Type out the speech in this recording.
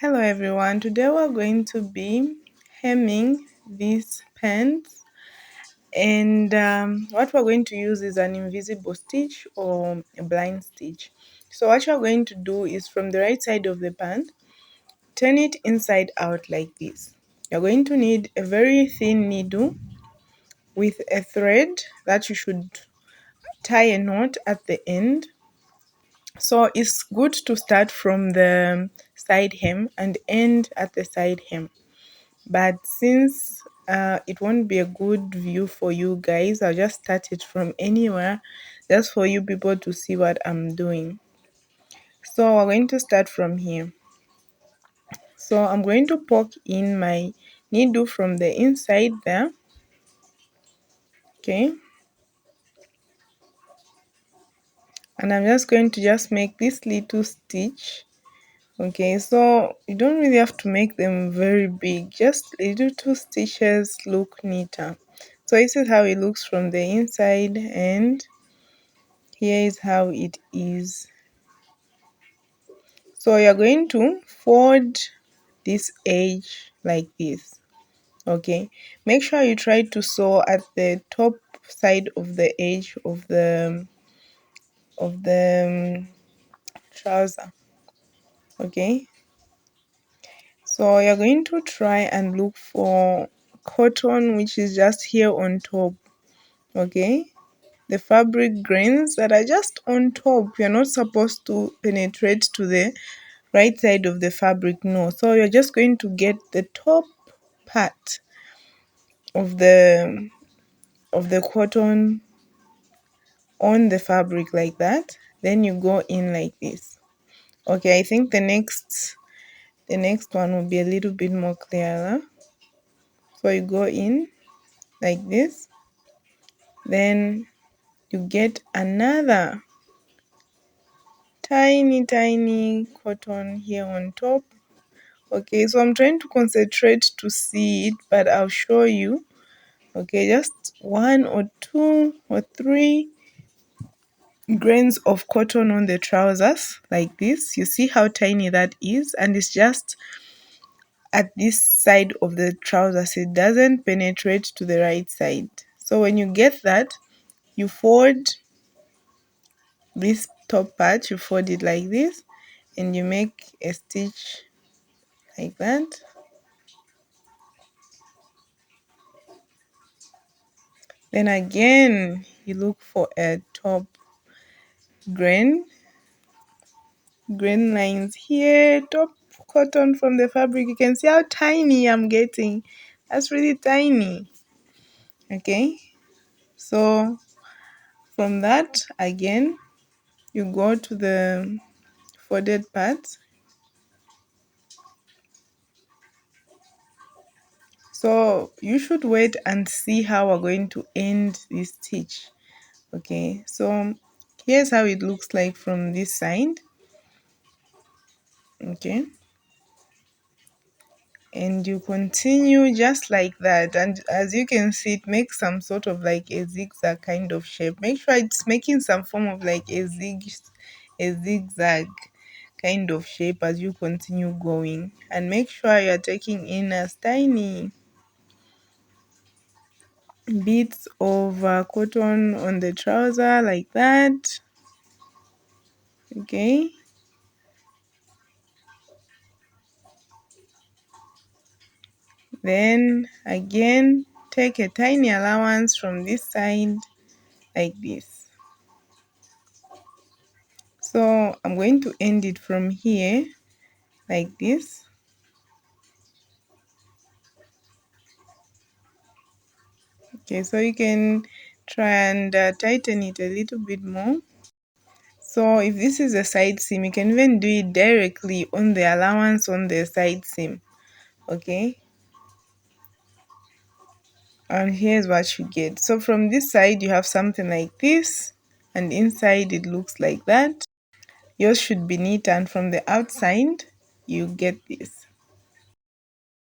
Hello everyone, today we're going to be hemming these pants and what we're going to use is an invisible stitch or a blind stitch. So what you're going to do is from the right side of the pant, turn it inside out like this. You're going to need a very thin needle with a thread that you should tie a knot at the end. So it's good to start from the side hem and end at the side hem. But since it won't be a good view for you guys, I'll just start it from anywhere just for you people to see what I'm doing. So we're going to start from here. So I'm going to poke in my needle from the inside there. Okay. And I'm just going to just make this little stitch. Okay, so you don't really have to make them very big, just little two stitches look neater. So this is how it looks from the inside, and here is how it is. So you're going to fold this edge like this. Okay, make sure you try to sew at the top side of the edge of the trouser. Okay, so you're going to try and look for cotton which is just here on top. Okay, the fabric grains that are just on top, you're not supposed to penetrate to the right side of the fabric, no. So you're just going to get the top part of the cotton on the fabric like that, then you go in like this. Okay, I think the next one will be a little bit more clearer. So you go in like this, then you get another tiny cotton here on top. Okay, so I'm trying to concentrate to see it, but I'll show you. Okay, just one or two or three grains of cotton on the trousers like this. You see how tiny that is, and it's just at this side of the trousers. It doesn't penetrate to the right side. So when you get that, you fold this top part, you fold it like this, and you make a stitch like that. Then again, you look for a top grain lines here, top cotton from the fabric. You can see how tiny I'm getting. That's really tiny. Okay, so from that again, you go to the folded part. So you should wait and see how we're going to end this stitch. Okay, so here's how it looks like from this side. Okay, and you continue just like that, and as you can see, it makes some sort of like a zigzag kind of shape. Make sure it's making some form of like a zigzag kind of shape as you continue going, and make sure you're taking in as tiny bits of cotton on the trouser like that. Okay, then again take a tiny allowance from this side like this. So I'm going to end it from here like this. Okay, so you can try and tighten it a little bit more. So if this is a side seam, you can even do it directly on the allowance on the side seam. Okay, and here's what you get. So from this side you have something like this, and inside it looks like that. Yours should be neat, and from the outside you get this.